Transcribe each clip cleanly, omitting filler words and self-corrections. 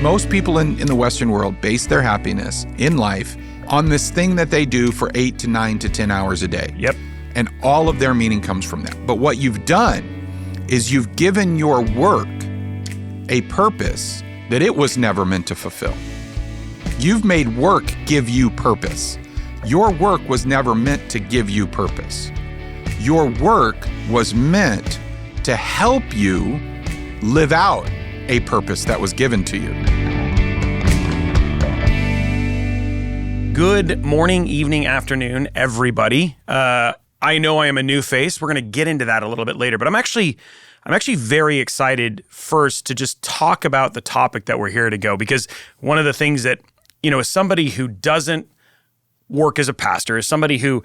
Most people in the Western world base their happiness in life on this thing that they do for 8 to 9 to 10 hours a day. Yep. And all of their meaning comes from that. But what you've done is you've given your work a purpose that it was never meant to fulfill. You've made work give you purpose. Your work was never meant to give you purpose. Your work was meant to help you live out a purpose that was given to you. Good morning, evening, afternoon, everybody. I know I am a new face. We're going to get into that a little bit later, but I'm actually very excited first to just talk about the topic that we're here to go, because one of the things that, as somebody who doesn't work as a pastor, as somebody who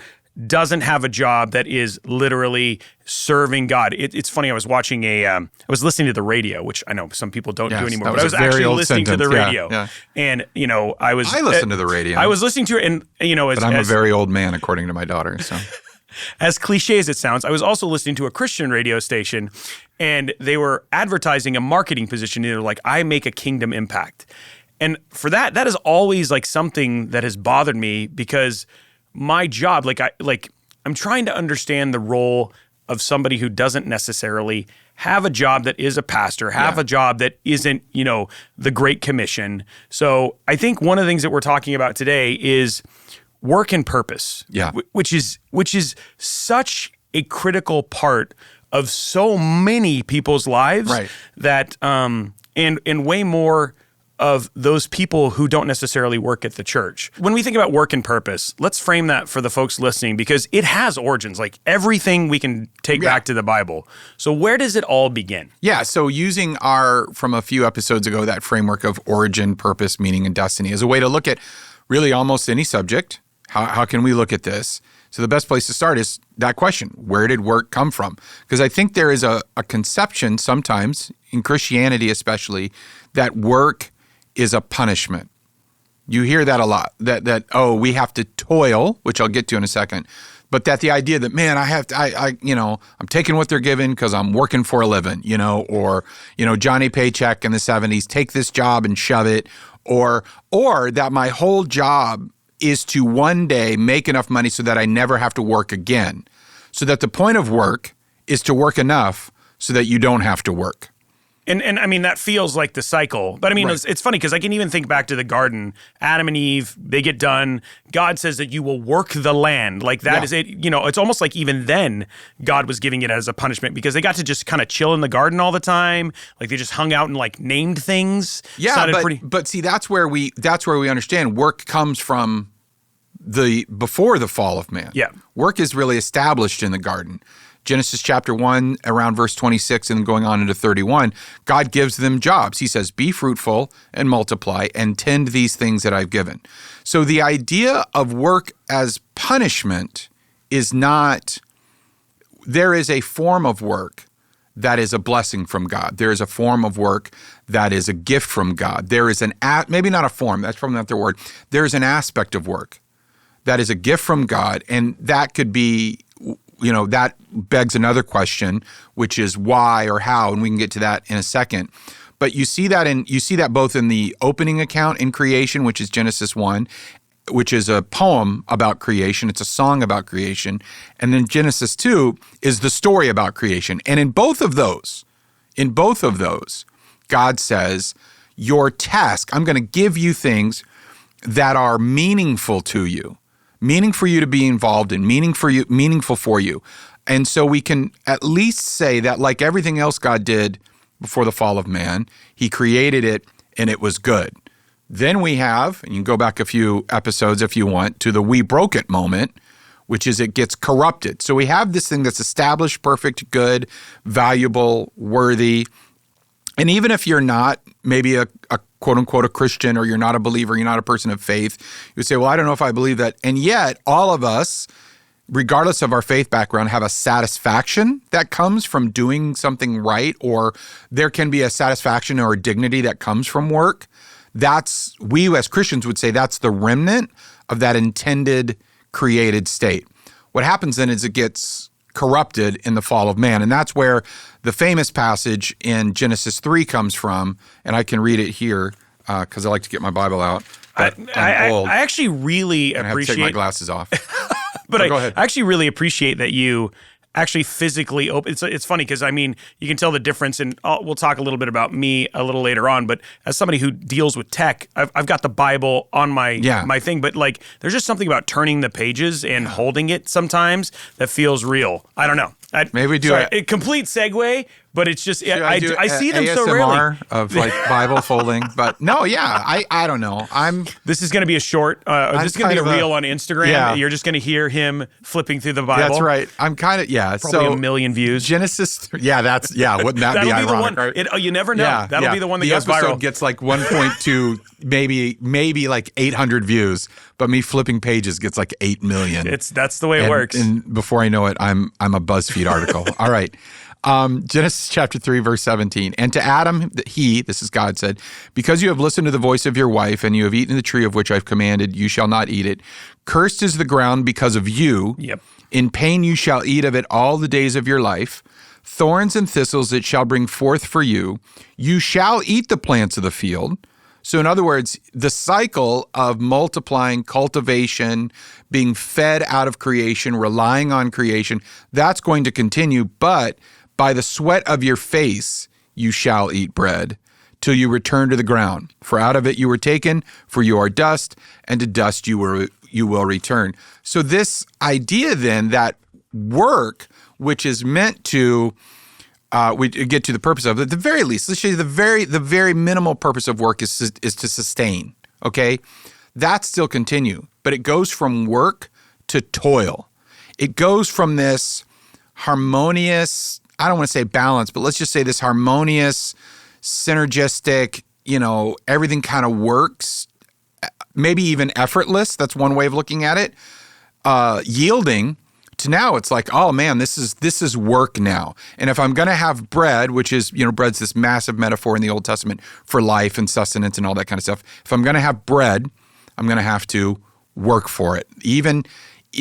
doesn't have a job that is literally serving God. It's funny, I was listening to the radio, which I know some people don't do anymore, but I was actually listening to the radio. Yeah. And, I listen to the radio. I was listening to it and, but I'm a very old man, according to my daughter, so. As cliche as it sounds, I was also listening to a Christian radio station, and they were advertising a marketing position. They're like, I make a kingdom impact. And for that is always like something that has bothered me, because my job, I'm trying to understand the role of somebody who doesn't necessarily have a job that is a pastor, a job that isn't, the Great Commission. So I think one of the things that we're talking about today is work and purpose, which is such a critical part of so many people's lives, right? That and way more of those people who don't necessarily work at the church. When we think about work and purpose, let's frame that for the folks listening, because it has origins, like everything we can take back to the Bible. So where does it all begin? Yeah, so using from a few episodes ago, that framework of origin, purpose, meaning, and destiny as a way to look at really almost any subject. How can we look at this? So the best place to start is that question: where did work come from? Because I think there is a conception sometimes, in Christianity especially, that work is a punishment. You hear that a lot, that we have to toil, which I'll get to in a second, but that the idea that, man, I'm taking what they're given because I'm working for a living, or Johnny Paycheck in the 70s, take this job and shove it, or that my whole job is to one day make enough money so that I never have to work again. So that the point of work is to work enough so that you don't have to work. And I mean, that feels like the cycle. But I mean, right. It's funny because I can even think back to the garden. Adam and Eve, they get done. God says that you will work the land. Like that is it. It's almost like even then God was giving it as a punishment, because they got to just kind of chill in the garden all the time. Like they just hung out and like named things. Yeah, but see, that's where we understand work comes from before the fall of man. Yeah. Work is really established in the garden. Genesis chapter 1, around verse 26 and going on into 31, God gives them jobs. He says, be fruitful and multiply and tend these things that I've given. So the idea of work as punishment is not, there is a form of work that is a blessing from God. There is a form of work that is a gift from God. There is maybe not a form, that's probably not the word. There is an aspect of work that is a gift from God, and that could be, that begs another question, which is why or how, and we can get to that in a second. But you see that both in the opening account in creation, which is Genesis 1, which is a poem about creation. It's a song about creation. And then Genesis 2 is the story about creation. And in both of those, God says, your task, I'm going to give you things that are meaningful to you. Meaning for you to be involved in, meaningful for you. And so we can at least say that, like everything else God did before the fall of man, he created it and it was good. Then we have, and you can go back a few episodes if you want, to the we broke it moment, which is it gets corrupted. So we have this thing that's established, perfect, good, valuable, worthy. And even if you're not maybe a quote unquote a Christian, or you're not a believer, you're not a person of faith, you would say, well, I don't know if I believe that. And yet all of us, regardless of our faith background, have a satisfaction that comes from doing something right, or there can be a satisfaction or a dignity that comes from work. We as Christians would say that's the remnant of that intended created state. What happens then is it gets corrupted in the fall of man. And that's where the famous passage in Genesis 3 comes from, and I can read it here. because I like to get my Bible out. But I'm old. I actually really I have to take my appreciate, glasses off. but go ahead. I actually really appreciate that you actually physically open. It's funny because I mean you can tell the difference, and we'll talk a little bit about me a little later on. But as somebody who deals with tech, I've got the Bible on my thing. But like, there's just something about turning the pages and holding it sometimes that feels real. I don't know. Maybe we do a complete segue, but it's just I see them ASMR so rarely. of like Bible folding, but no, I don't know. This is going to be a short. This is going to be a reel on Instagram. Yeah. You're just going to hear him flipping through the Bible. That's right. I'm kind of Probably a million views. Genesis. Wouldn't that be ironic? Right? You never know. Yeah, That'll be the one that the goes episode viral. gets like 1.2, maybe like 800 views, but me flipping pages gets like 8 million. That's the way it works. And before I know it, I'm a BuzzFeed article. All right. Genesis chapter 3, verse 17. And to Adam, this is God, said, because you have listened to the voice of your wife and you have eaten the tree of which I've commanded, you shall not eat it. Cursed is the ground because of you. Yep. In pain you shall eat of it all the days of your life. Thorns and thistles it shall bring forth for you. You shall eat the plants of the field. So in other words, the cycle of multiplying, cultivation, being fed out of creation, relying on creation, that's going to continue. But by the sweat of your face you shall eat bread till you return to the ground. For out of it you were taken, for you are dust, and to dust you will return. So this idea then that work, which is meant to we get to the purpose of it. At the very least, let's show you the very minimal purpose of work is to sustain. Okay, that still continue, but it goes from work to toil. It goes from this harmonious, I don't want to say balance, but let's just say this harmonious, synergistic, everything kind of works, maybe even effortless. That's one way of looking at it. Yielding to now it's like, oh man, this is work now. And if I'm going to have bread, which is, bread's this massive metaphor in the Old Testament for life and sustenance and all that kind of stuff. If I'm going to have bread, I'm going to have to work for it. Even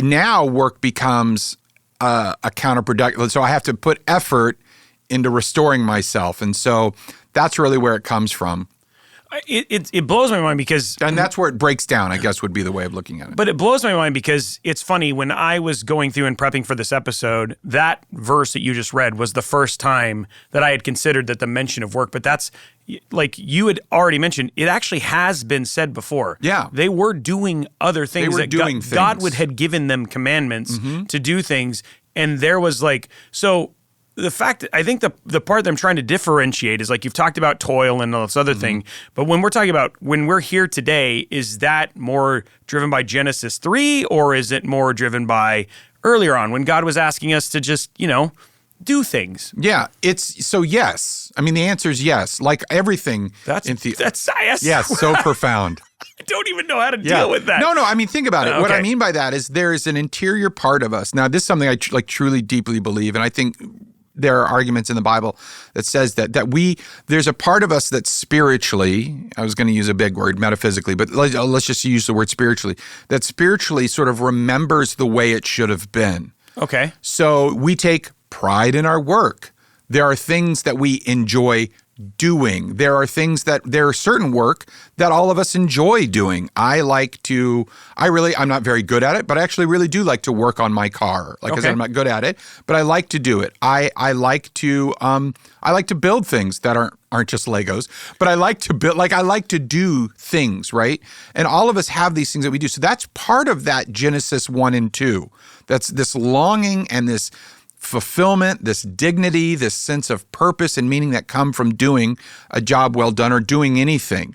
now work becomes a counterproductive. So I have to put effort into restoring myself. And so that's really where it comes from. It blows my mind because... And that's where it breaks down, I guess, would be the way of looking at it. But it blows my mind because it's funny, when I was going through and prepping for this episode, that verse that you just read was the first time that I had considered that the mention of work. But that's, like you had already mentioned, it actually has been said before. Yeah. They were doing other things. God had given them commandments to do things. And there was like... so. The fact, I think the part that I'm trying to differentiate is like you've talked about toil and all this other thing, but when we're talking about, when we're here today, is that more driven by Genesis 3 or is it more driven by earlier on when God was asking us to just, do things? Yeah, yes. I mean, the answer is yes. Like everything. That's yes, so profound. I don't even know how to deal with that. No, I mean, think about it. Okay. What I mean by that is there is an interior part of us. Now, this is something I truly, deeply believe, and I think there are arguments in the Bible that says that there's a part of us that spiritually, I was going to use a big word, metaphysically, but let's just use the word spiritually, that spiritually sort of remembers the way it should have been. Okay. So we take pride in our work. There are things that we enjoy doing. There are certain work that all of us enjoy doing. I'm not very good at it, but I actually really do like to work on my car. Like I said, I'm not good at it, but I like to do it. I like to build things that aren't just Legos, but I like to build, I like to do things, right? And all of us have these things that we do. So that's part of that Genesis 1 and 2. That's this longing and this fulfillment, this dignity, this sense of purpose and meaning that come from doing a job well done or doing anything.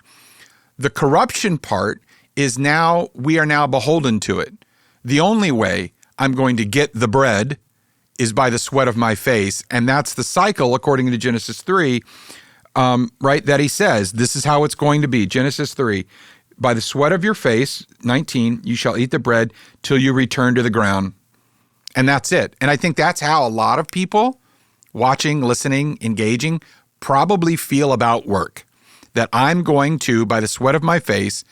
The corruption part is we are now beholden to it. The only way I'm going to get the bread is by the sweat of my face. And that's the cycle, according to Genesis 3, right, that he says, this is how it's going to be. Genesis 3, by the sweat of your face, 19, you shall eat the bread till you return to the ground. And that's it. And I think that's how a lot of people watching, listening, engaging probably feel about work. That I'm going to, by the sweat of my face,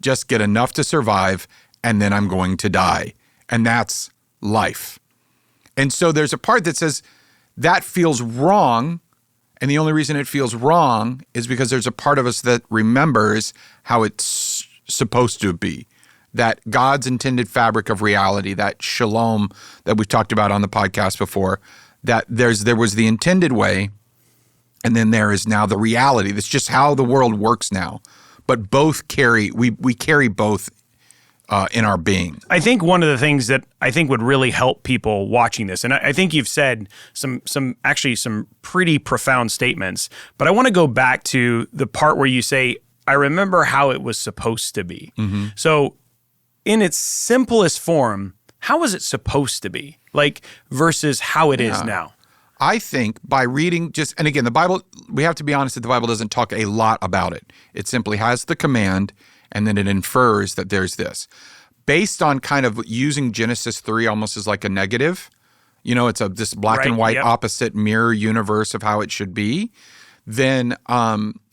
just get enough to survive, and then I'm going to die. And that's life. And so there's a part that says that feels wrong And the only reason it feels wrong is because there's a part of us that remembers how it's supposed to be. That God's intended fabric of reality, that shalom that we've talked about on the podcast before, that there was the intended way, and then there is now the reality. That's just how the world works now. But both we carry both in our being. I think one of the things that I think would really help people watching this, and I think you've said some pretty profound statements, but I want to go back to the part where you say, I remember how it was supposed to be. Mm-hmm. So in its simplest form, how was it supposed to be? Like versus how it is now? I think by reading and again, the Bible, we have to be honest that the Bible doesn't talk a lot about it. It simply has the command, and then it infers that there's this. Based on kind of using Genesis 3 almost as like a negative, it's this black and white opposite mirror universe of how it should be, then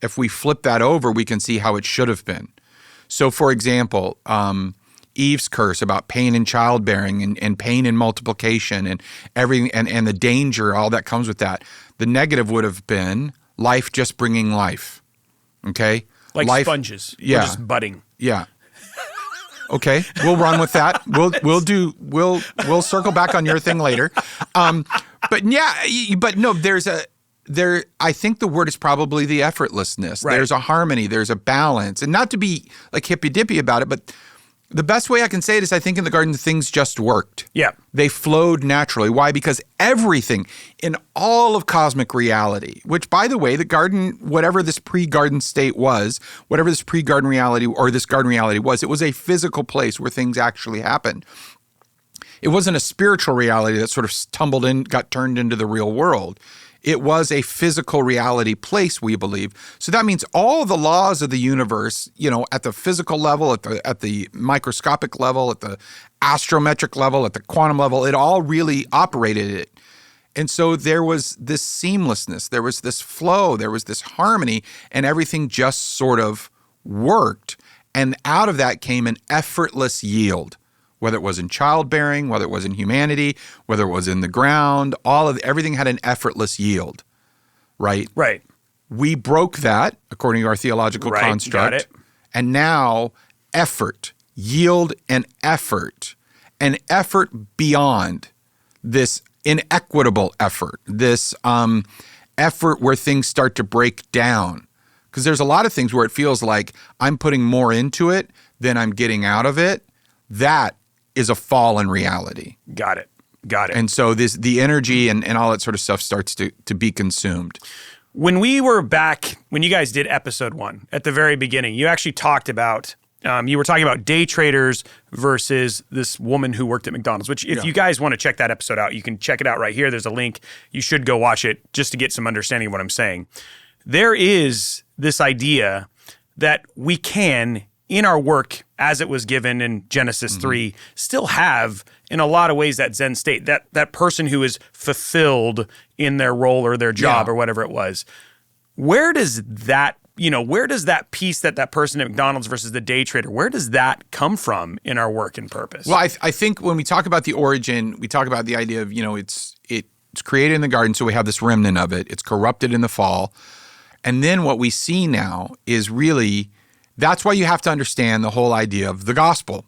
if we flip that over, we can see how it should have been. So for example, Eve's curse about pain in childbearing and pain in multiplication and everything and the danger, all that comes with that. The negative would have been life just bringing life. Okay? Like life, sponges. Yeah. We're just budding. Yeah. Okay, we'll run with that. We'll circle back on your thing later. But no, I think the word is probably the effortlessness. Right. There's a harmony, there's a balance. And not to be like hippy-dippy about it, but the best way I can say it is I think in the garden things just worked. Yeah. They flowed naturally. Why? Because everything in all of cosmic reality, which by the way, the garden, whatever this pre-garden state was, whatever this pre-garden reality or this garden reality was, it was a physical place where things actually happened. It wasn't a spiritual reality that sort of tumbled in, got turned into the real world. It was a physical reality place, we believe. So that means all the laws of the universe, at the physical level, at the microscopic level, at the astrometric level, at the quantum level, it all really operated it. And so there was this seamlessness, there was this flow, there was this harmony, and everything just sort of worked. And out of that came an effortless yield. Whether it was in childbearing, whether it was in humanity, whether it was in the ground, everything had an effortless yield, right? Right. We broke that according to our theological construct. Got it. And now effort, yield and effort beyond this inequitable effort, this effort where things start to break down. Because there's a lot of things where it feels like I'm putting more into it than I'm getting out of it. That is a fallen reality. Got it. And so the energy and all that sort of stuff starts to be consumed. When we were back, when you guys did episode 1, at the very beginning, you actually talked about, you were talking about day traders versus this woman who worked at McDonald's, which if you guys want to check that episode out, you can check it out right here. There's a link. You should go watch it just to get some understanding of what I'm saying. There is this idea that we can, in our work as it was given in Genesis 3, still have, in a lot of ways, that Zen state, that person who is fulfilled in their role or their job or whatever it was. Where does that piece that person at McDonald's versus the day trader, where does that come from in our work and purpose? Well, I think when we talk about the origin, we talk about the idea of, it's created in the garden, so we have this remnant of it. It's corrupted in the fall. And then what we see now is really, that's why you have to understand the whole idea of the gospel.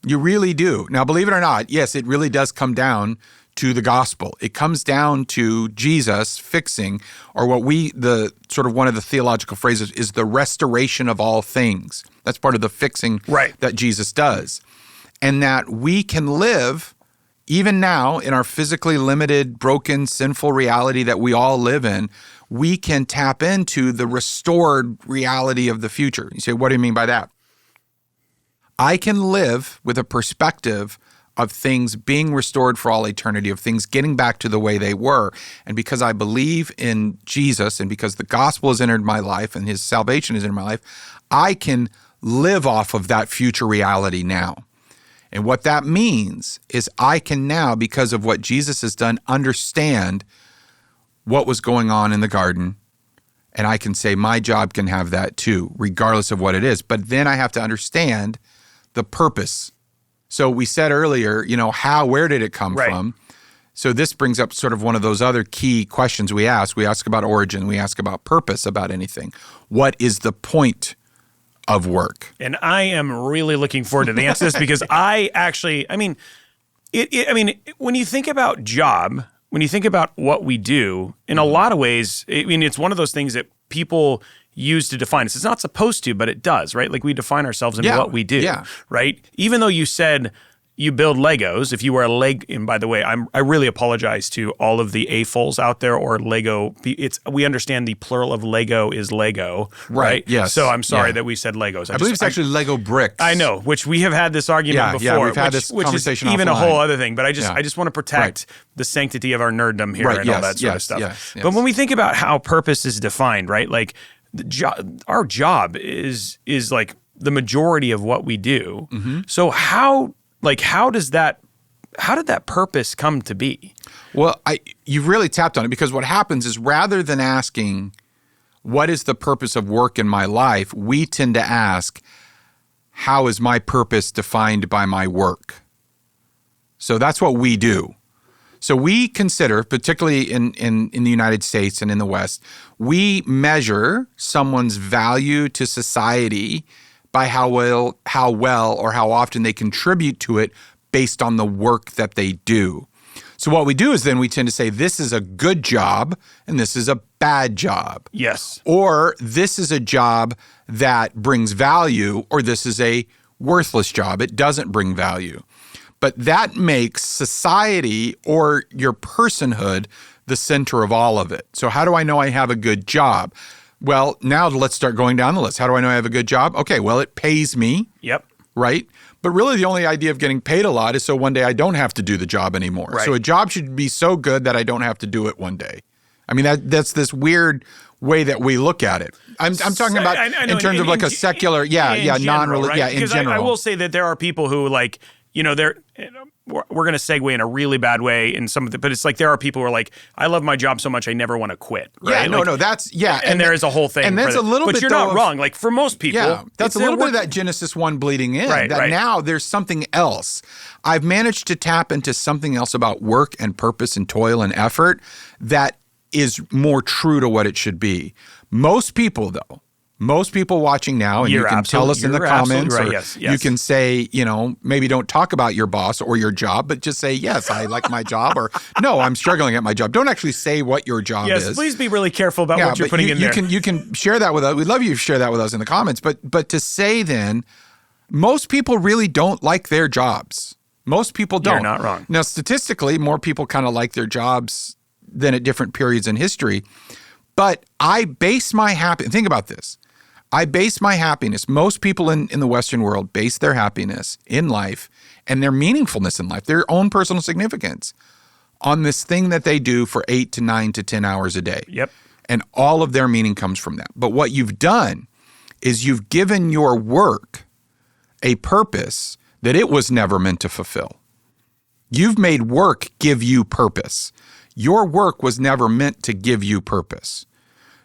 You really do. Now, believe it or not, yes, it really does come down to the gospel. It comes down to Jesus fixing, or what one of the theological phrases is the restoration of all things. That's part of the fixing that Jesus does. And that we can live, even now, in our physically limited, broken, sinful reality that we all live in, we can tap into the restored reality of the future. You say, what do you mean by that? I can live with a perspective of things being restored for all eternity, of things getting back to the way they were. And because I believe in Jesus and because the gospel has entered my life and his salvation has entered my life, I can live off of that future reality now. And what that means is I can now, because of what Jesus has done, understand what was going on in the garden. And I can say my job can have that too, regardless of what it is. But then I have to understand the purpose. So we said earlier, where did it come from? So this brings up sort of one of those other key questions we ask. We ask about origin. We ask about purpose about anything. What is the point of work? And I am really looking forward to the answer to this because when you think about job, when you think about what we do, in a lot of ways, it's one of those things that people use to define us. It's not supposed to, but it does, right? Like we define ourselves in what we do, right? Even though you said you build Legos, if you were a and by the way, I really apologize to all of the AFOLs out there or Lego. We understand the plural of Lego is Lego, right? Yes. So I'm sorry that we said Legos. I believe it's actually Lego bricks. I know, which we have had this argument before. Yeah, we've had this conversation which is even offline. a whole other thing. But I just want to protect the sanctity of our nerddom here and all that sort of stuff. Yes. But when we think about how purpose is defined, right? Like our job is like the majority of what we do. Mm-hmm. So how did that purpose come to be? Well, you really tapped on it, because what happens is rather than asking, what is the purpose of work in my life, we tend to ask, how is my purpose defined by my work? So that's what we do. So we consider, particularly in the United States and in the West, we measure someone's value to society by how well or how often they contribute to it based on the work that they do. So what we do is then we tend to say, this is a good job and this is a bad job. Yes. Or this is a job that brings value, or this is a worthless job. It doesn't bring value. But that makes society or your personhood the center of all of it. So how do I know I have a good job? Well, now let's start going down the list. How do I know I have a good job? Okay, well, it pays me. Yep. Right? But really the only idea of getting paid a lot is so one day I don't have to do the job anymore. Right. So a job should be so good that I don't have to do it one day. I mean, that's this weird way that we look at it. I'm talking about I know, in terms of like a secular, non-religious, right? In general. I will say that there are people who we're going to segue in a really bad way in some of but it's like there are people who are like, I love my job so much I never want to quit. Right? And there is a whole thing. And there's a little bit, but you're not wrong. Like for most people, that's a little bit of that Genesis 1 bleeding in. Right. Now there's something else. I've managed to tap into something else about work and purpose and toil and effort that is more true to what it should be. Most people watching now, and you can tell us in the comments, right. or yes. you can say, maybe don't talk about your boss or your job, but just say, yes, I like my job, or no, I'm struggling at my job. Don't actually say what your job is. Yes, please be really careful about what you're putting in there. You can share that with us. We'd love you to share that with us in the comments. But to say then, most people really don't like their jobs. Most people don't. You're not wrong. Now, statistically, more people kind of like their jobs than at different periods in history. But I base my happiness, think about this. I base my happiness, most people in the Western world base their happiness in life and their meaningfulness in life, their own personal significance, on this thing that they do for 8 to 9 to 10 hours a day. Yep. And all of their meaning comes from that. But what you've done is you've given your work a purpose that it was never meant to fulfill. You've made work give you purpose. Your work was never meant to give you purpose.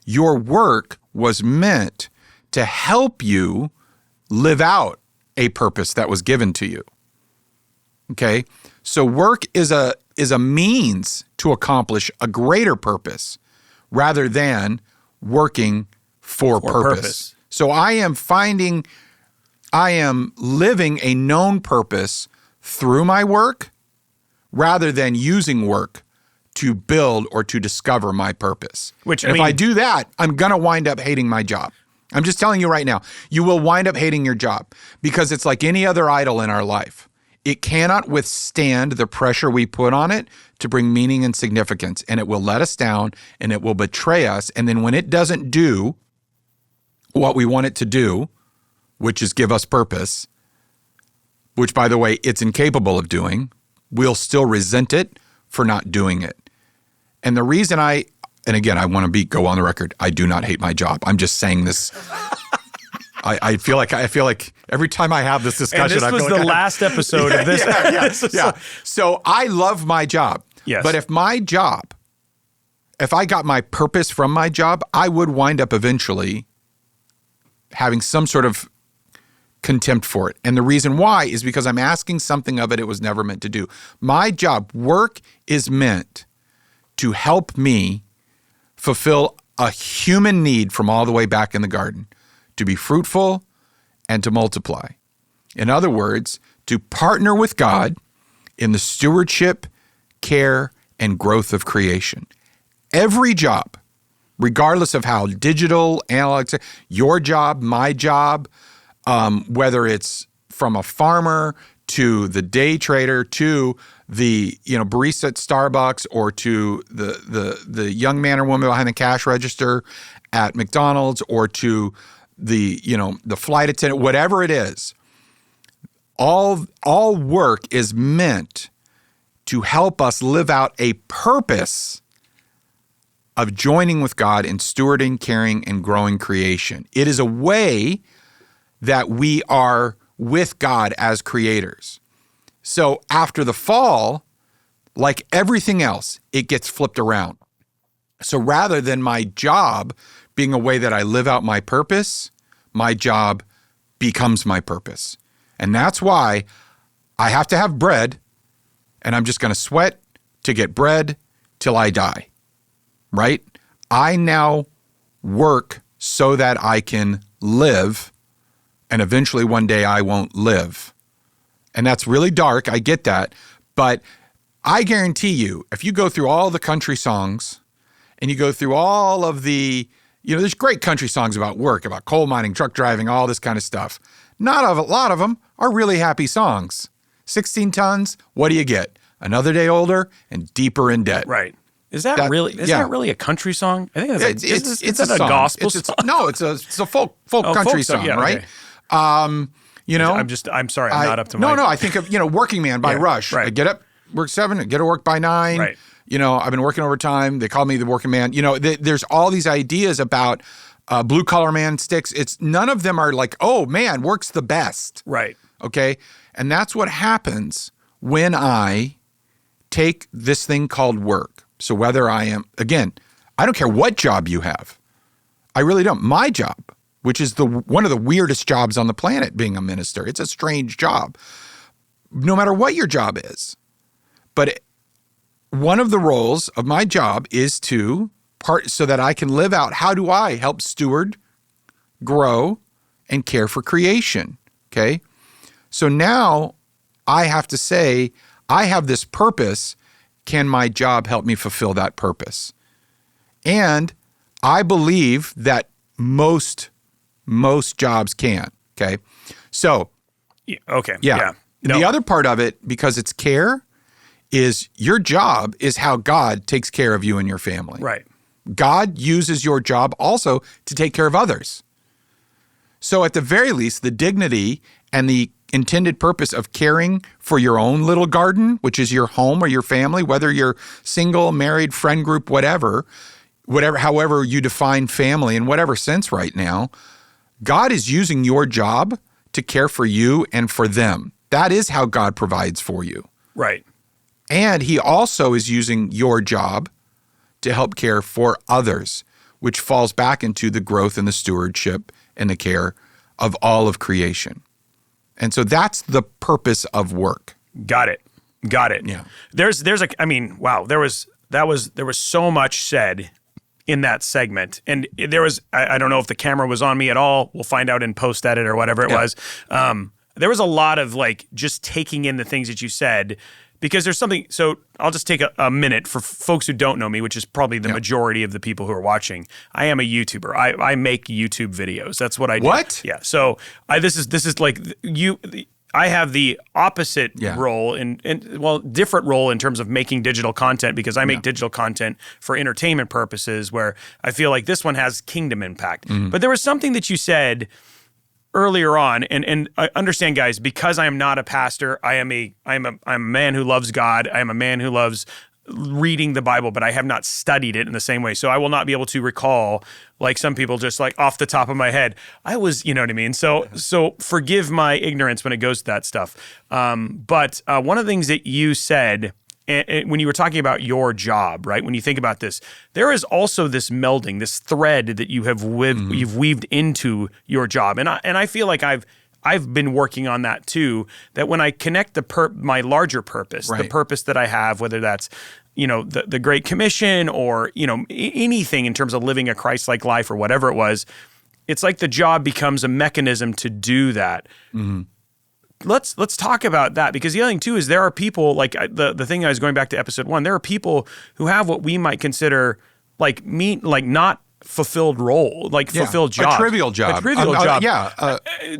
Your work was meant to help you live out a purpose that was given to you. Okay? So work is a means to accomplish a greater purpose rather than working for purpose. So I am living a known purpose through my work rather than using work to build or to discover my purpose. If I do that, I'm going to wind up hating my job. I'm just telling you right now, you will wind up hating your job because it's like any other idol in our life. It cannot withstand the pressure we put on it to bring meaning and significance, and it will let us down and it will betray us. And then when it doesn't do what we want it to do, which is give us purpose, which, by the way, it's incapable of doing, we'll still resent it for not doing it. And the reason and again, I want to go on the record, I do not hate my job. I'm just saying this. I feel like every time I have this discussion, and this was the last episode of this. Yeah. So I love my job. Yes. But if I got my purpose from my job, I would wind up eventually having some sort of contempt for it. And the reason why is because I'm asking something of it was never meant to do. My job, work, is meant to help me fulfill a human need from all the way back in the garden, to be fruitful and to multiply. In other words, to partner with God in the stewardship, care, and growth of creation. Every job, regardless of how digital, analog, your job, my job, whether it's from a farmer to the day trader to the barista at Starbucks or to the young man or woman behind the cash register at McDonald's or to the flight attendant, whatever it is, all work is meant to help us live out a purpose of joining with God in stewarding, caring, and growing creation. It is a way that we are with God as creators. So after the fall, like everything else, it gets flipped around. So rather than my job being a way that I live out my purpose, my job becomes my purpose. And that's why I have to have bread, and I'm just going to sweat to get bread till I die, right? I now work so that I can live, and eventually one day I won't live. And that's really dark, I get that, but I guarantee you, if you go through all the country songs and you go through all of the, there's great country songs about work, about coal mining, truck driving, all this kind of stuff. Not a lot of them are really happy songs. 16 tons, what do you get? Another day older and deeper in debt. Right. Is that really a country song? I think that's it's a gospel song. No, it's a folk country song, yeah, right? Okay. I'm sorry, I'm not up to my... No, I think of, Working Man by Rush. Right. I get up, work 7, I get to work by 9. Right. I've been working overtime. They call me the working man. There's all these ideas about blue collar man sticks. None of them are like, oh man, work's the best. Right. Okay. And that's what happens when I take this thing called work. So whether I am, again, I don't care what job you have. I really don't. My job, which is one of the weirdest jobs on the planet, being a minister. It's a strange job. No matter what your job is. But one of the roles of my job is to so that I can live out, how do I help steward, grow, and care for creation, okay? So now I have to say, I have this purpose. Can my job help me fulfill that purpose? And I believe that most jobs can, okay? So, okay, yeah. No. The other part of it, because it's care, is your job is how God takes care of you and your family. Right. God uses your job also to take care of others. So at the very least, the dignity and the intended purpose of caring for your own little garden, which is your home or your family, whether you're single, married, friend group, whatever, however you define family in whatever sense right now, God is using your job to care for you and for them. That is how God provides for you. Right. And he also is using your job to help care for others, which falls back into the growth and the stewardship and the care of all of creation. And so that's the purpose of work. Got it. Yeah. There was so much said in that segment. And there was, I don't know if the camera was on me at all. We'll find out in post edit or whatever it was. There was a lot of just taking in the things that you said, because there's something, so I'll just take a minute for folks who don't know me, which is probably the majority of the people who are watching. I am a YouTuber. I make YouTube videos. That's what I do. What? Yeah. So this is like you. I have the opposite role different role in terms of making digital content, because I make digital content for entertainment purposes, where I feel like this one has kingdom impact. Mm-hmm. But there was something that you said earlier on, and I understand, guys, because I am not a pastor, I'm a man who loves God. I am a man who loves reading the Bible, but I have not studied it in the same way. So I will not be able to recall, like some people, just like off the top of my head, I was, you know what I mean? So forgive my ignorance when it goes to that stuff. But one of the things that you said, and when you were talking about your job, right? When you think about this, there is also this melding, this thread that you have you've weaved into your job, and I feel like I've I've been working on that too, that when I connect my larger purpose, the purpose that I have, whether that's, the Great Commission or, anything in terms of living a Christ-like life or whatever it was, it's like the job becomes a mechanism to do that. Mm-hmm. Let's talk about that, because the other thing too is there are people, like the thing I was going back to episode 1, there are people who have what we might consider not fulfilled role, fulfilled job. A trivial job.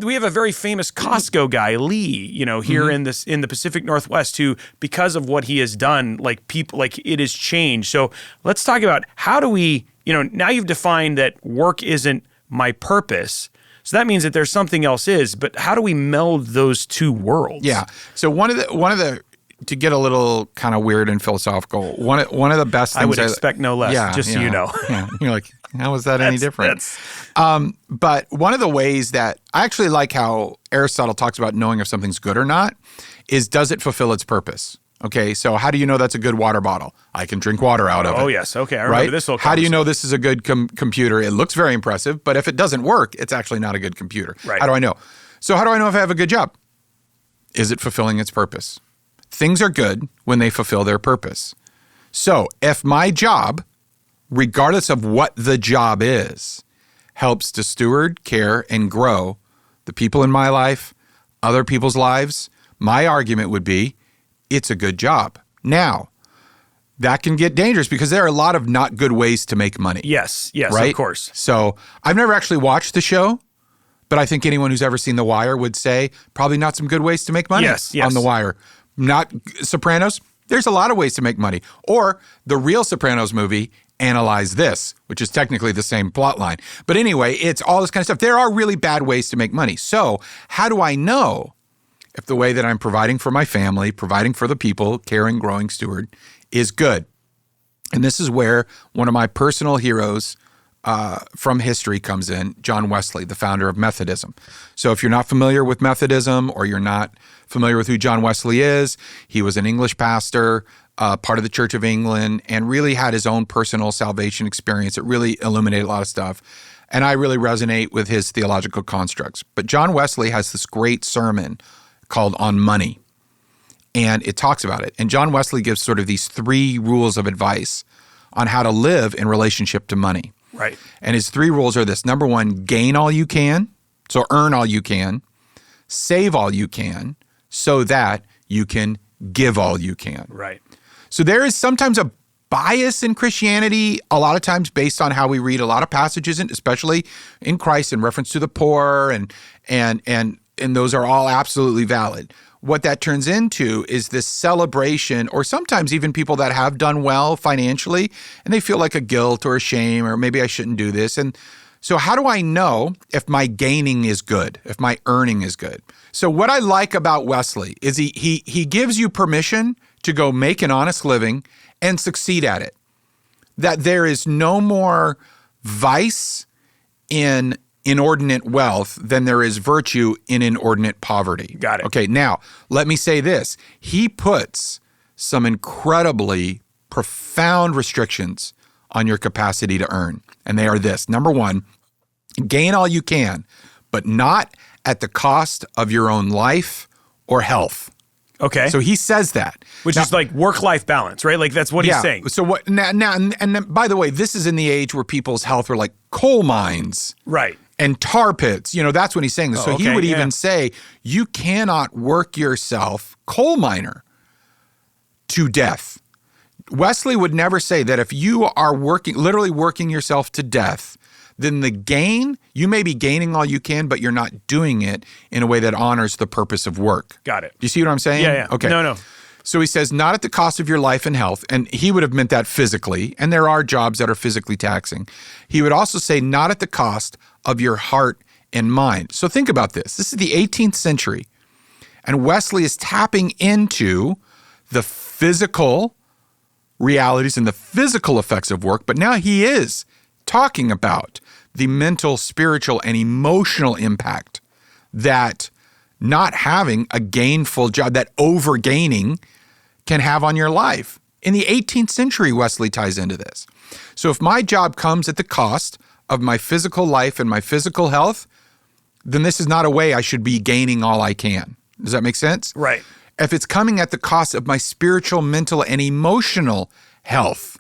We have a very famous Costco guy, Lee, here in the Pacific Northwest, who, because of what he has done, it has changed. So let's talk about how do we, now you've defined that work isn't my purpose. So that means that there's something else is, but how do we meld those two worlds? Yeah. So one of the to get a little kind of weird and philosophical, one of the best things I would expect no less, so you know. Yeah. You're like, how is that any different? But one of the ways that I actually like how Aristotle talks about knowing if something's good or not is, does it fulfill its purpose? Okay, so how do you know that's a good water bottle? I can drink water out of it. Oh, yes. Okay, I remember this whole conversation. How do you know this is a good computer? It looks very impressive, but if it doesn't work, it's actually not a good computer. Right. How do I know? So how do I know if I have a good job? Is it fulfilling its purpose? Things are good when they fulfill their purpose. So if my job, regardless of what the job is, helps to steward, care, and grow the people in my life, other people's lives, my argument would be, it's a good job. Now, that can get dangerous because there are a lot of not good ways to make money. Yes, right? Of course. So I've never actually watched the show, but I think anyone who's ever seen The Wire would say probably not some good ways to make money on The Wire. Not Sopranos, there's a lot of ways to make money. Or the real Sopranos movie, Analyze This, which is technically the same plot line. But anyway, it's all this kind of stuff. There are really bad ways to make money. So how do I know if the way that I'm providing for my family, providing for the people, caring, growing steward, is good? And this is where one of my personal heroes from history comes in, John Wesley, the founder of Methodism. So if you're not familiar with Methodism, or you're not familiar with who John Wesley is, he was an English pastor, part of the Church of England, and really had his own personal salvation experience. It really illuminated a lot of stuff. And I really resonate with his theological constructs. But John Wesley has this great sermon called On Money, and it talks about it. And John Wesley gives sort of these 3 rules of advice on how to live in relationship to money. Right. And his 3 rules are this. Number 1, gain all you can, so earn all you can. Save all you can, so that you can give all you can. Right. So there is sometimes a bias in Christianity, a lot of times based on how we read a lot of passages, and especially in Christ in reference to the poor, and those are all absolutely valid. What that turns into is this celebration, or sometimes even people that have done well financially, and they feel like a guilt or a shame, or maybe I shouldn't do this. And so how do I know if my gaining is good, if my earning is good? So what I like about Wesley is he gives you permission to go make an honest living and succeed at it. That there is no more vice in inordinate wealth than there is virtue in inordinate poverty. Got it. Okay, now, let me say this. He puts some incredibly profound restrictions on your capacity to earn, and they are this. Number 1, gain all you can, but not at the cost of your own life or health. Okay. So he says that. Which is like work-life balance, right? Like that's what he's saying. So what now and by the way, this is in the age where people's health were like coal mines. Right. And tar pits, that's when he's saying this. So he would even say, you cannot work yourself, coal miner, to death. Wesley would never say that if you are literally working yourself to death, then the gain, you may be gaining all you can, but you're not doing it in a way that honors the purpose of work. Got it. Do you see what I'm saying? Yeah. Okay. No. So he says, not at the cost of your life and health, and he would have meant that physically, and there are jobs that are physically taxing. He would also say, not at the cost of your heart and mind. So think about this. This is the 18th century, and Wesley is tapping into the physical realities and the physical effects of work, but now he is talking about the mental, spiritual, and emotional impact that not having a gainful job, that over-gaining, can have on your life. In the 18th century, Wesley ties into this. So if my job comes at the cost of my physical life and my physical health, then this is not a way I should be gaining all I can. Does that make sense? Right. If it's coming at the cost of my spiritual, mental, and emotional health,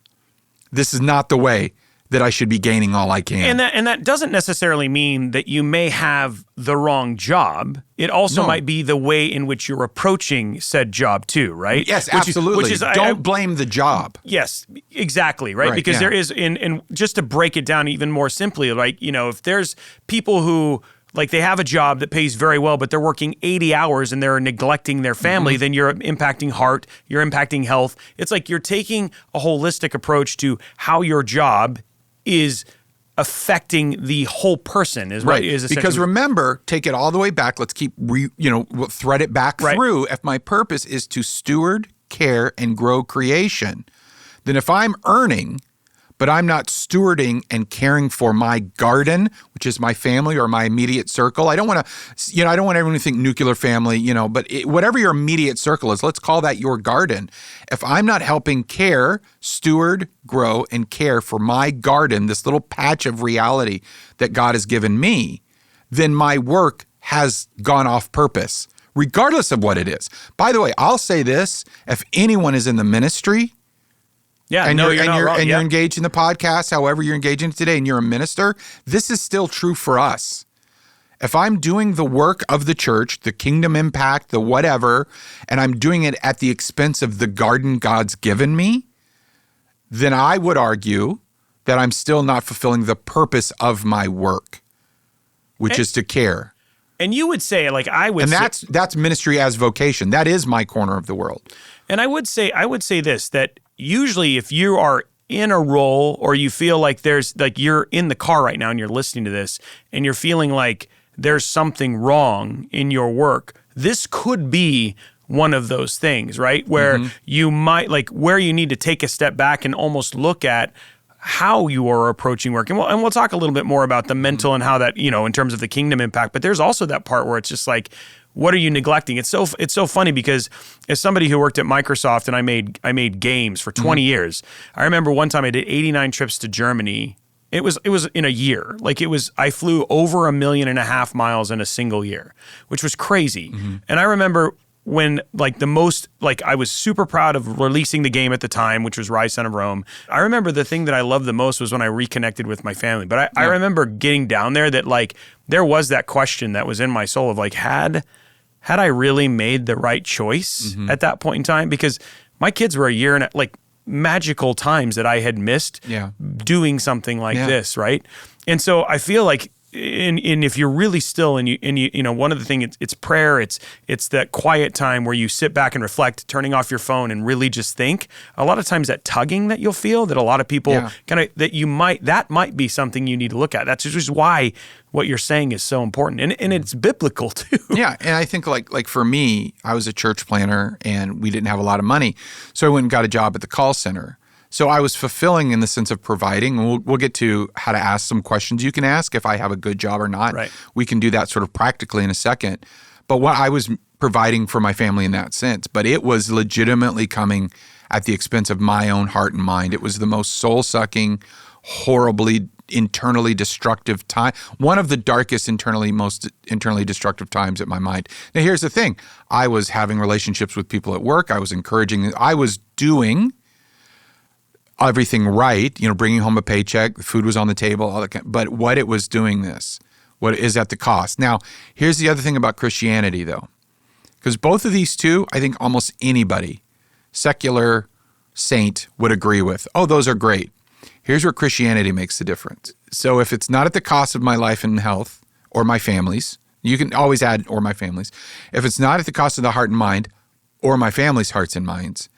this is not the way that I should be gaining all I can. And that doesn't necessarily mean that you may have the wrong job. It also might be the way in which you're approaching said job too, right? Yes, absolutely. Don't blame the job. Yes, exactly, right? Because there is, and just to break it down even more simply, like, if there's people who, like, they have a job that pays very well, but they're working 80 hours and they're neglecting their family, then you're impacting heart, you're impacting health. It's like you're taking a holistic approach to how your job is affecting the whole person, is right. Because remember, take it all the way back. Let's keep we'll thread it back through. If my purpose is to steward, care, and grow creation, then if I'm earning, but I'm not stewarding and caring for my garden, which is my family or my immediate circle. I don't want to, I don't want everyone to think nuclear family, but whatever your immediate circle is, let's call that your garden. If I'm not helping care, steward, grow, and care for my garden, this little patch of reality that God has given me, then my work has gone off purpose, regardless of what it is. By the way, I'll say this, if anyone is in the ministry, you're engaged in the podcast, however you're engaging today, and you're a minister, this is still true for us. If I'm doing the work of the church, the kingdom impact, the whatever, and I'm doing it at the expense of the garden God's given me, then I would argue that I'm still not fulfilling the purpose of my work, which is to care. And you would say, like I would, and that's ministry as vocation. That is my corner of the world. And I would say this, that usually if you are in a role or you feel like you're in the car right now and you're listening to this and you're feeling like there's something wrong in your work, this could be one of those things, right? Where you might, where you need to take a step back and almost look at how you are approaching work. And we'll talk a little bit more about the mental and how that, in terms of the kingdom impact, but there's also that part where it's just like, what are you neglecting? It's so funny because as somebody who worked at Microsoft and I made games for 20 years, I remember one time I did 89 trips to Germany. It was in a year. I flew over 1.5 million miles in a single year, which was crazy. And I remember when I was super proud of releasing the game at the time, which was Rise, Son of Rome. I remember the thing that I loved the most was when I reconnected with my family. But I remember getting down there that there was that question that was in my soul of had I really made the right choice at that point in time? Because my kids were a year and magical times that I had missed doing something like this, right? And so I feel like, and if you're really still and you one of the things, it's prayer, it's that quiet time where you sit back and reflect, turning off your phone and really just think. A lot of times that tugging that you'll feel, that a lot of people that might be something you need to look at. That's just why what you're saying is so important, and it's biblical too. Yeah, and I think like for me, I was a church planner and we didn't have a lot of money, so I went and got a job at the call center. So I was fulfilling in the sense of providing. We'll get to how to ask some questions you can ask if I have a good job or not. Right. We can do that sort of practically in a second. But what I was providing for my family in that sense, but it was legitimately coming at the expense of my own heart and mind. It was the most soul-sucking, horribly internally destructive time. One of the darkest most internally destructive times at my mind. Now here's the thing. I was having relationships with people at work. I was encouraging. I was doing everything right, bringing home a paycheck, the food was on the table, all that. But what it was doing what is at the cost. Now, here's the other thing about Christianity, though, because both of these two, I think almost anybody, secular saint, would agree with. Oh, those are great. Here's where Christianity makes the difference. So if it's not at the cost of my life and health or my family's, you can always add or my family's. If it's not at the cost of the heart and mind or my family's hearts and minds.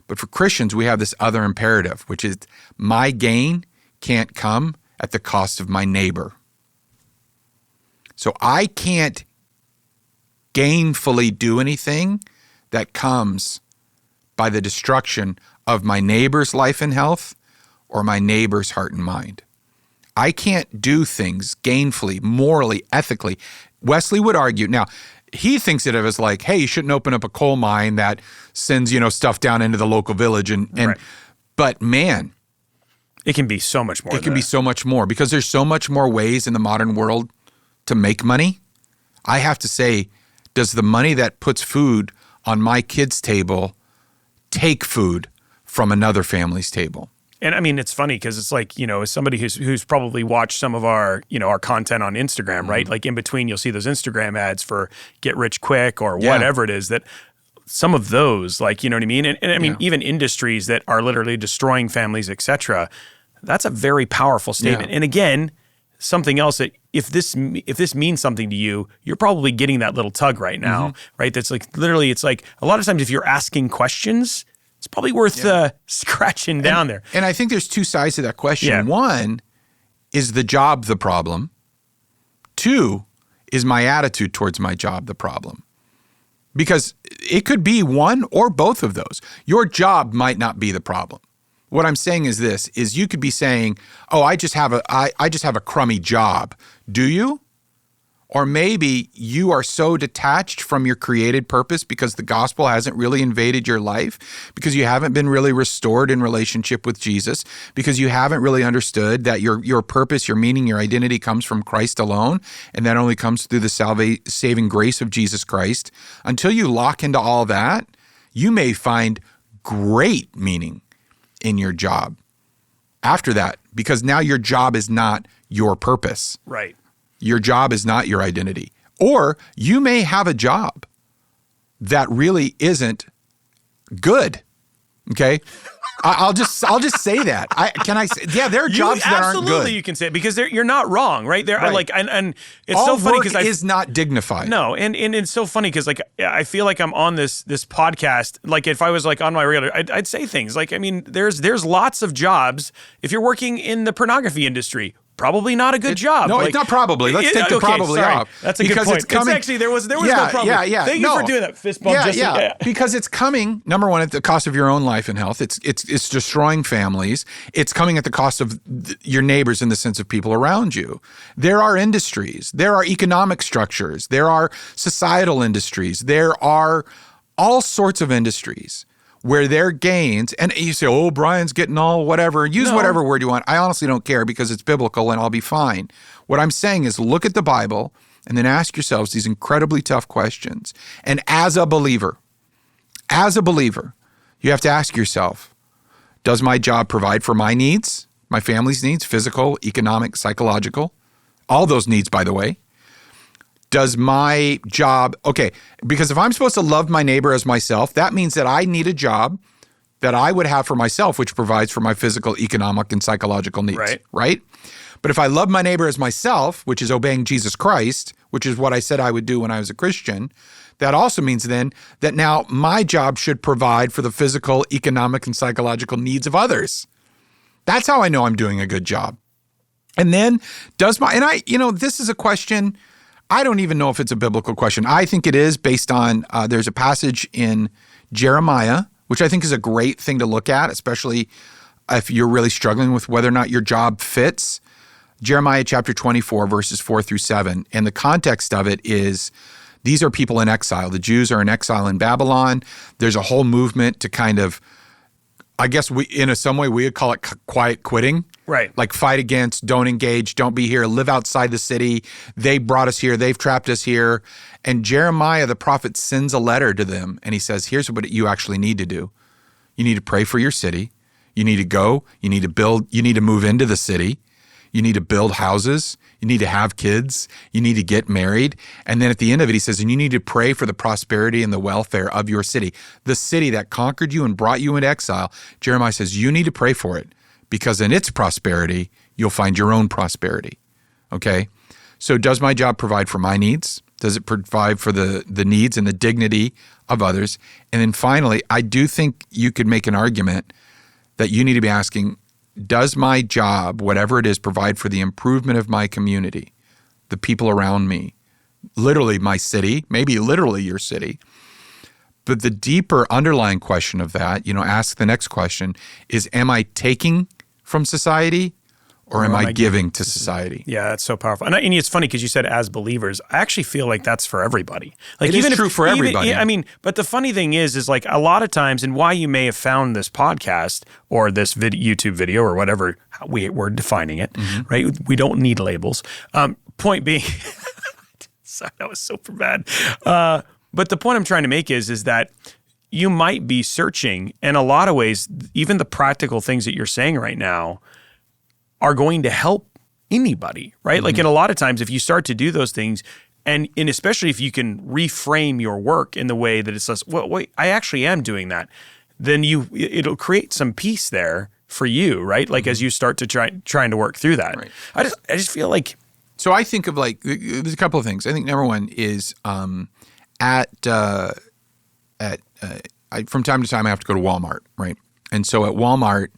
But for Christians, we have this other imperative, which is my gain can't come at the cost of my neighbor. So I can't gainfully do anything that comes by the destruction of my neighbor's life and health or my neighbor's heart and mind. I can't do things gainfully, morally, ethically. Wesley would argue, now, he thinks of it as like, hey, you shouldn't open up a coal mine that sends, stuff down into the local village. Right. But man, it can be so much more. It can be so much more because there's so much more ways in the modern world to make money. I have to say, does the money that puts food on my kid's table take food from another family's table? And I mean, it's funny because it's like, as somebody who's probably watched some of our, our content on Instagram, right? Like in between, you'll see those Instagram ads for get rich quick or whatever it is, that some of those, like, you know what I mean? And I mean, even industries that are literally destroying families, et cetera, that's a very powerful statement. And again, something else that if this means something to you, you're probably getting that little tug right now, right? That's like, literally, it's like a lot of times if you're asking questions, it's probably worth scratching down there. And I think there's two sides to that question. Yeah. One, is the job the problem? Two, is my attitude towards my job the problem? Because it could be one or both of those. Your job might not be the problem. What I'm saying is this, is you could be saying, oh, I just have a crummy job. Do you? Or maybe you are so detached from your created purpose because the gospel hasn't really invaded your life, because you haven't been really restored in relationship with Jesus, because you haven't really understood that your purpose, your meaning, your identity comes from Christ alone, and that only comes through the saving grace of Jesus Christ. Until you lock into all that, you may find great meaning in your job after that, because now your job is not your purpose. Right. Your job is not your identity. Or you may have a job that really isn't good. Okay? I'll just say that. There are jobs that aren't good. Absolutely, you can say it because you're not wrong, right? Right. And it's all so funny work because is not dignified. No, and it's so funny because like I feel like I'm on this podcast. Like if I was like on my regular, I'd say things like, I mean, there's lots of jobs. If you're working in the pornography industry, probably not a good job. No, it's not probably. Let's take the probably off. That's a good point. It's coming. It's actually, there was no problem. Yeah. Thank you for doing that fist bump. Because it's coming, number one, at the cost of your own life and health. It's destroying families. It's coming at the cost of your neighbors in the sense of people around you. There are industries. There are economic structures. There are societal industries. There are all sorts of industries where their gains, and you say, oh, Brian's getting all whatever, use whatever word you want. I honestly don't care because it's biblical and I'll be fine. What I'm saying is look at the Bible and then ask yourselves these incredibly tough questions. And as a believer, you have to ask yourself, does my job provide for my needs, my family's needs, physical, economic, psychological, all those needs, by the way? Does my job, because if I'm supposed to love my neighbor as myself, that means that I need a job that I would have for myself, which provides for my physical, economic, and psychological needs, right? But if I love my neighbor as myself, which is obeying Jesus Christ, which is what I said I would do when I was a Christian, that also means then that now my job should provide for the physical, economic, and psychological needs of others. That's how I know I'm doing a good job. And then this is a question, I don't even know if it's a biblical question. I think it is based on, there's a passage in Jeremiah, which I think is a great thing to look at, especially if you're really struggling with whether or not your job fits. Jeremiah chapter 24, verses 4-7. And the context of it is, these are people in exile. The Jews are in exile in Babylon. There's a whole movement to kind of, I guess in some way we would call it quiet quitting. Right. Like fight against, don't engage, don't be here, live outside the city. They brought us here. They've trapped us here. And Jeremiah, the prophet, sends a letter to them. And he says, here's what you actually need to do. You need to pray for your city. You need to go. You need to build. You need to move into the city. You need to build houses. You need to have kids. You need to get married. And then at the end of it, he says, and you need to pray for the prosperity and the welfare of your city. The city that conquered you and brought you into exile. Jeremiah says, you need to pray for it. Because in its prosperity, you'll find your own prosperity, okay? So does my job provide for my needs? Does it provide for the needs and the dignity of others? And then finally, I do think you could make an argument that you need to be asking, does my job, whatever it is, provide for the improvement of my community, the people around me, literally my city, maybe literally your city? But the deeper underlying question of that, ask the next question is, am I taking from society or am I giving to society? Yeah, that's so powerful. And it's funny because you said as believers, I actually feel like that's for everybody. Like it is true for everybody. I mean, but the funny thing is like a lot of times, and why you may have found this podcast or this YouTube video or whatever we're defining it, right? We don't need labels. Point being, Sorry, that was super bad. But the point I'm trying to make is that you might be searching, in a lot of ways, even the practical things that you're saying right now are going to help anybody, right? Mm-hmm. Like, in a lot of times, if you start to do those things, and especially if you can reframe your work in the way that it says, well, wait, I actually am doing that, then it'll create some peace there for you, right? Like, as you start to trying to work through that. Right. I just feel like. So I think of, like, there's a couple of things. I think number one is from time to time I have to go to Walmart, right? And so at Walmart,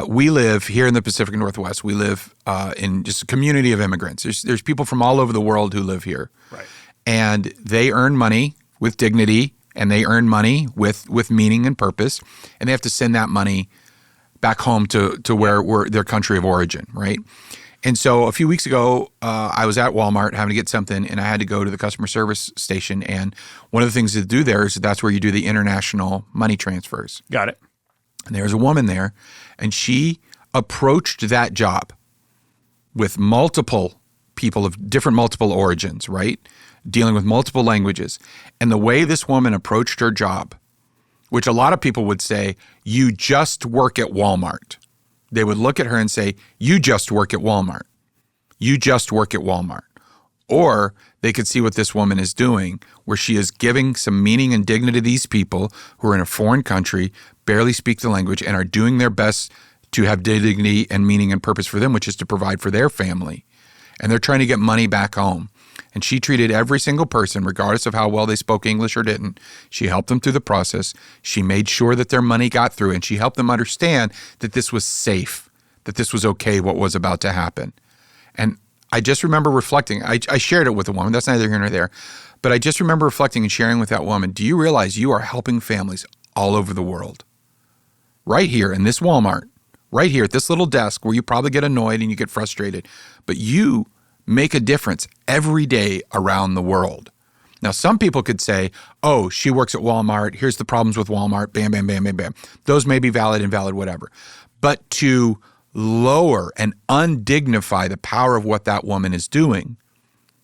we live here in the Pacific Northwest. We live in just a community of immigrants. There's people from all over the world who live here, right? And they earn money with dignity, and they earn money with meaning and purpose, and they have to send that money back home to where their country of origin, right? And so a few weeks ago, I was at Walmart having to get something, and I had to go to the customer service station. And one of the things to do there is that's where you do the international money transfers. Got it. And there's a woman there, and she approached that job with multiple people of multiple origins, right? Dealing with multiple languages. And the way this woman approached her job, which a lot of people would say, you just work at Walmart. They would look at her and say, you just work at Walmart. You just work at Walmart. Or they could see what this woman is doing, where she is giving some meaning and dignity to these people who are in a foreign country, barely speak the language, and are doing their best to have dignity and meaning and purpose for them, which is to provide for their family. And they're trying to get money back home. And she treated every single person, regardless of how well they spoke English or didn't. She helped them through the process. She made sure that their money got through, and she helped them understand that this was safe, that this was okay, what was about to happen. And I just remember reflecting. I shared it with a woman. That's neither here nor there. But I just remember reflecting and sharing with that woman, do you realize you are helping families all over the world? Right here in this Walmart, right here at this little desk where you probably get annoyed and you get frustrated. But you make a difference every day around the world. Now, some people could say, oh, she works at Walmart. Here's the problems with Walmart. Bam, bam, bam, bam, bam. Those may be valid, invalid, whatever. But to lower and undignify the power of what that woman is doing,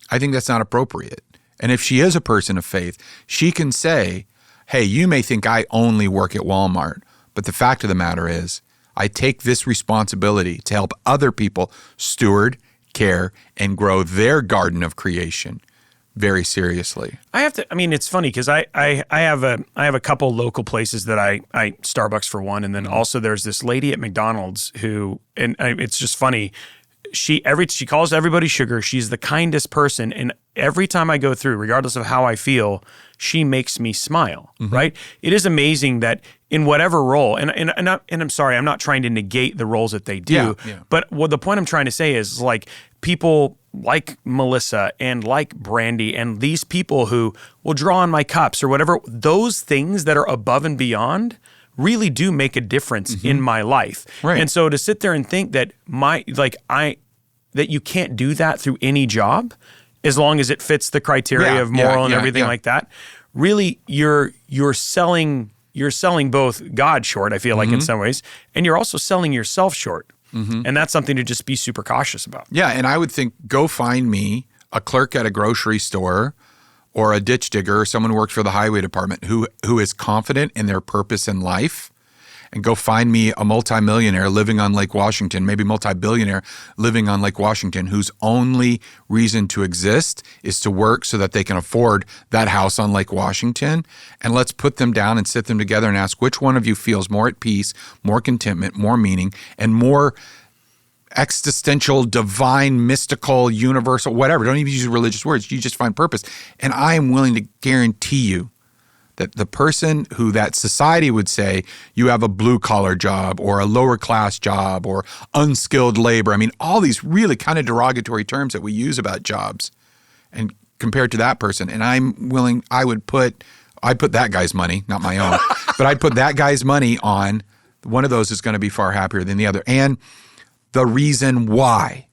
I think that's not appropriate. And if she is a person of faith, she can say, hey, you may think I only work at Walmart, but the fact of the matter is I take this responsibility to help other people steward, care, and grow their garden of creation very seriously. It's funny because I have a couple local places that I Starbucks for one, and then also there's this lady at McDonald's who, it's just funny. She calls everybody sugar. She's the kindest person, and every time I go through, regardless of how I feel, she makes me smile. Mm-hmm. Right? It is amazing that in whatever role, and I'm sorry, I'm not trying to negate the roles that they do, but what the point I'm trying to say is, like, people like Melissa and like Brandy and these people who will draw on my cups or whatever, those things that are above and beyond really do make a difference in my life. Right. And so to sit there and think that that you can't do that through any job, as long as it fits the criteria of moral and everything like that, really you're selling both God short, I feel like, in some ways, and you're also selling yourself short. Mm-hmm. And that's something to just be super cautious about. Yeah, and I would think, go find me a clerk at a grocery store or a ditch digger or someone who works for the highway department who is confident in their purpose in life, and go find me a multimillionaire living on Lake Washington, maybe multi-billionaire living on Lake Washington, whose only reason to exist is to work so that they can afford that house on Lake Washington. And let's put them down and sit them together and ask, which one of you feels more at peace, more contentment, more meaning, and more existential, divine, mystical, universal, whatever. Don't even use religious words. You just find purpose. And I am willing to guarantee you that the person who that society would say, you have a blue-collar job or a lower-class job or unskilled labor. I mean, all these really kind of derogatory terms that we use about jobs, and compared to that person. And I'd put that guy's money, not my own, but I'd put that guy's money on one of those is going to be far happier than the other. And the reason why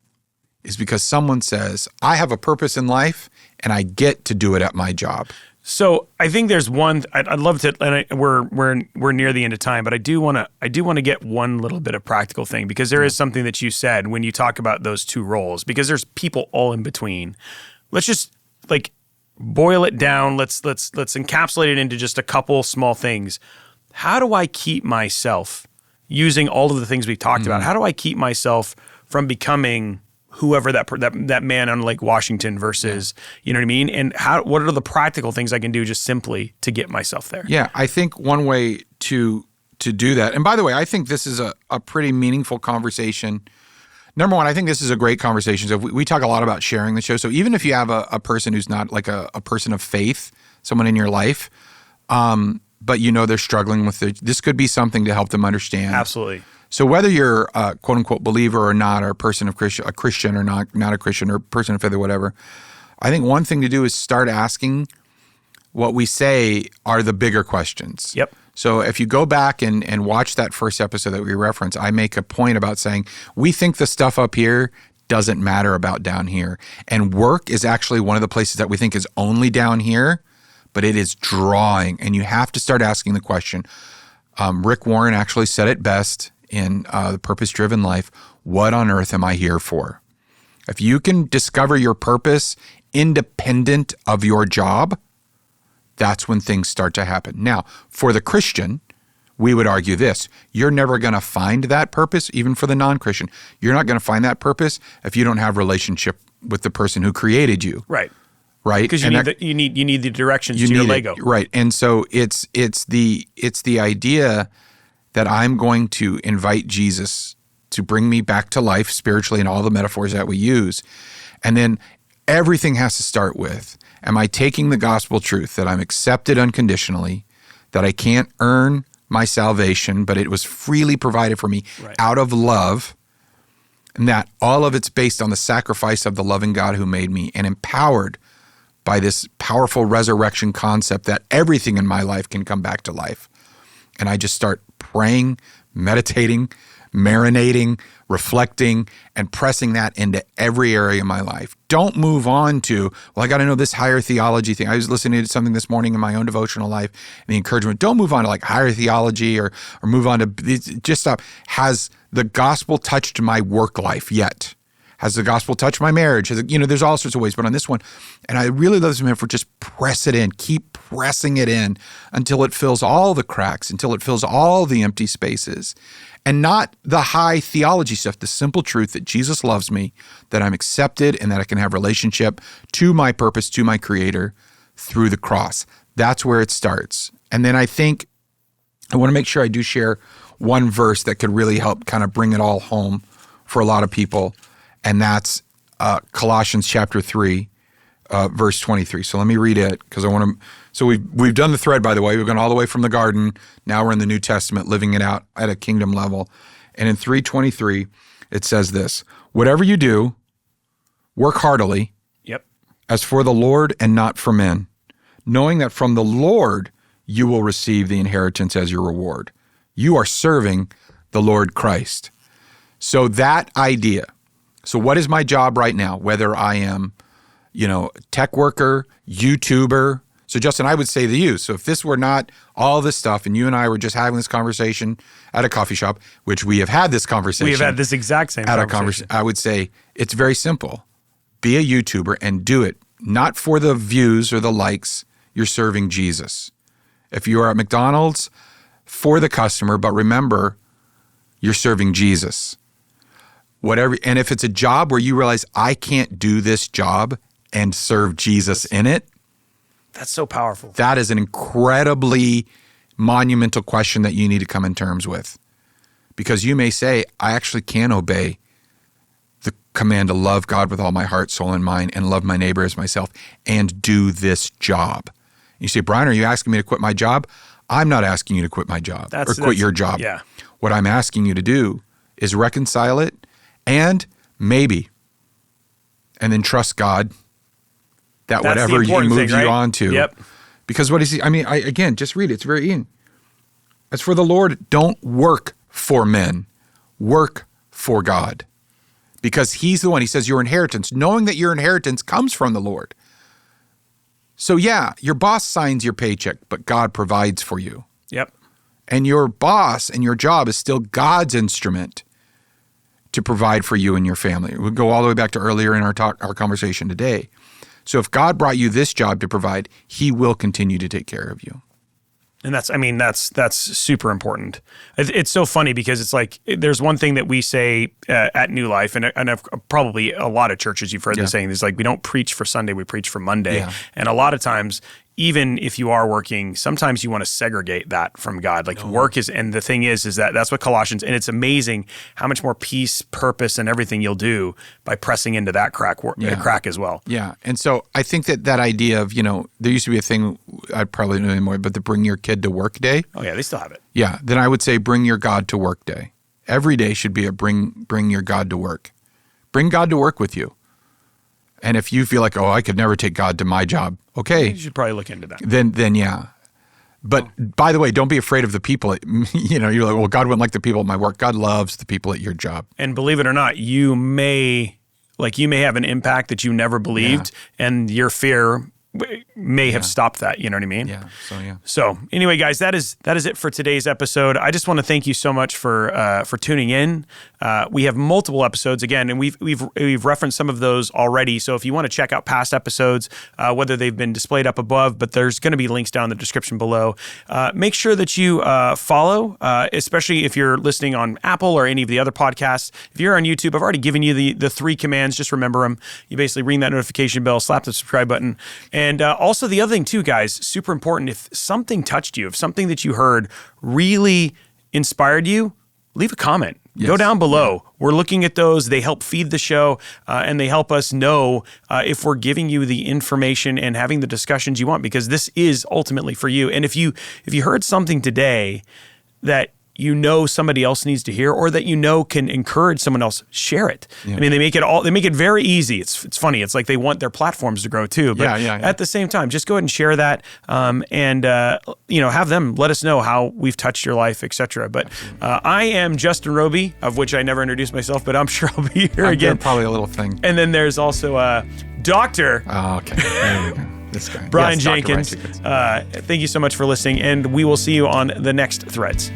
is because someone says, I have a purpose in life and I get to do it at my job. So I think there's one. I'd love to, and we're near the end of time, but I do want to get one little bit of practical thing, because there is something that you said when you talk about those two roles, because there's people all in between. Let's just like boil it down. Let's encapsulate it into just a couple small things. How do I keep myself using all of the things we've talked about? How do I keep myself from becoming whoever that man on Lake Washington versus, you know what I mean? And what are the practical things I can do just simply to get myself there? Yeah, I think one way to do that, and by the way, I think this is a pretty meaningful conversation. Number one, I think this is a great conversation. So we talk a lot about sharing the show. So even if you have a person who's not like a person of faith, someone in your life, but you know they're struggling with it, this could be something to help them understand. Absolutely. So whether you're a quote unquote believer or not, or a Christian or not a Christian, or a person of faith or whatever, I think one thing to do is start asking what we say are the bigger questions. Yep. So if you go back and watch that first episode that we referenced, I make a point about saying we think the stuff up here doesn't matter about down here. And work is actually one of the places that we think is only down here, but it is drawing. And you have to start asking the question. Rick Warren actually said it best in The Purpose-Driven Life. What on earth am I here for? If you can discover your purpose independent of your job, that's when things start to happen. Now, for the Christian, we would argue this. You're never going to find that purpose, even for the non-Christian. You're not going to find that purpose if you don't have relationship with the person who created you. Right. Right? Because you need the directions to your Lego. Right. And so it's the idea that I'm going to invite Jesus to bring me back to life spiritually in all the metaphors that we use. And then everything has to start with, am I taking the gospel truth that I'm accepted unconditionally, that I can't earn my salvation, but it was freely provided for me out of love, and that all of it's based on the sacrifice of the loving God who made me, and empowered by this powerful resurrection concept that everything in my life can come back to life. And I just start praying, meditating, marinating, reflecting, and pressing that into every area of my life. Don't move on to, well, I got to know this higher theology thing. I was listening to something this morning in my own devotional life, and the encouragement, don't move on to like higher theology or move on to, just stop. Has the gospel touched my work life yet? Has the gospel touched my marriage? There's all sorts of ways, but on this one, and I really love this man for just press it in, keep pressing it in until it fills all the cracks, until it fills all the empty spaces. And not the high theology stuff, the simple truth that Jesus loves me, that I'm accepted, and that I can have relationship to my purpose, to my Creator through the cross. That's where it starts. And then I think I want to make sure I do share one verse that could really help kind of bring it all home for a lot of people, and that's Colossians chapter 3, verse 23. So let me read it because I want to. So we've done the thread, by the way. We've gone all the way from the garden. Now we're in the New Testament, living it out at a kingdom level. And in 3:23, it says this: whatever you do, work heartily, as for the Lord and not for men, knowing that from the Lord you will receive the inheritance as your reward. You are serving the Lord Christ. So that idea. So what is my job right now? Whether I am, tech worker, YouTuber. So Justin, I would say to you, so if this were not all this stuff and you and I were just having this conversation at a coffee shop, which we have had this conversation. We have had this exact same conversation. I would say it's very simple. Be a YouTuber and do it not for the views or the likes. You're serving Jesus. If you are at McDonald's, for the customer, but remember, you're serving Jesus. Whatever, and if it's a job where you realize I can't do this job and serve Jesus in it, that's so powerful. That is an incredibly monumental question that you need to come in terms with. Because you may say, I actually can obey the command to love God with all my heart, soul, and mind, and love my neighbor as myself, and do this job. You say, Brian, are you asking me to quit my job? I'm not asking you to quit my job or quit your job. Yeah. What I'm asking you to do is reconcile it and maybe, and then trust God that that's whatever He moves you on to. Because what is He, again, just read it. It's very easy. As for the Lord, don't work for men. Work for God. Because He's the one, He says, your inheritance, knowing that your inheritance comes from the Lord. So yeah, your boss signs your paycheck, but God provides for you. And your boss and your job is still God's instrument to provide for you and your family. We'll go all the way back to earlier in our conversation today. So if God brought you this job to provide, he will continue to take care of you. And that's super important. It's so funny because it's like there's one thing that we say at New Life, and probably a lot of churches you've heard this saying. There's like we don't preach for Sunday, we preach for Monday. Yeah. And a lot of times, even if you are working, sometimes you want to segregate that from God. Like work is, and the thing is that's what Colossians, and it's amazing how much more peace, purpose, and everything you'll do by pressing into that crack as well. Yeah. And so I think that idea of, there used to be a thing, I probably don't know anymore, but the bring your kid to work day. Oh yeah, they still have it. Yeah. Then I would say bring your God to work day. Every day should be a bring your God to work. Bring God to work with you. And if you feel like, I could never take God to my job, okay. You should probably look into that. Then yeah. But by the way, don't be afraid of the people. You're like, well, God wouldn't like the people at my work. God loves the people at your job. And believe it or not, you may have an impact that you never believed, and your fear may have stopped that. You know what I mean? Yeah. So anyway, guys, that is it for today's episode. I just want to thank you so much for tuning in. We have multiple episodes again, and we've referenced some of those already. So if you want to check out past episodes, whether they've been displayed up above, but there's going to be links down in the description below. Make sure that you follow, especially if you're listening on Apple or any of the other podcasts. If you're on YouTube, I've already given you the 3 commands. Just remember them. You basically ring that notification bell, slap the subscribe button. And also the other thing too, guys, super important, if something touched you, if something that you heard really inspired you, leave a comment. Yes. Go down below. Yeah. We're looking at those. They help feed the show, and they help us know if we're giving you the information and having the discussions you want, because this is ultimately for you. And if you heard something today that somebody else needs to hear, or that can encourage someone else, share it. Yeah. I mean, they make it very easy. It's funny. It's like they want their platforms to grow too. But at the same time, just go ahead and share that, and have them let us know how we've touched your life, etc. But I am Justin Robey, of which I never introduced myself, but I'm sure I'll be here again. Probably a little thing. And then there's also Dr. Oh, okay. There we go. This guy. Brian Jenkins. Thank you so much for listening, and we will see you on the next Threads.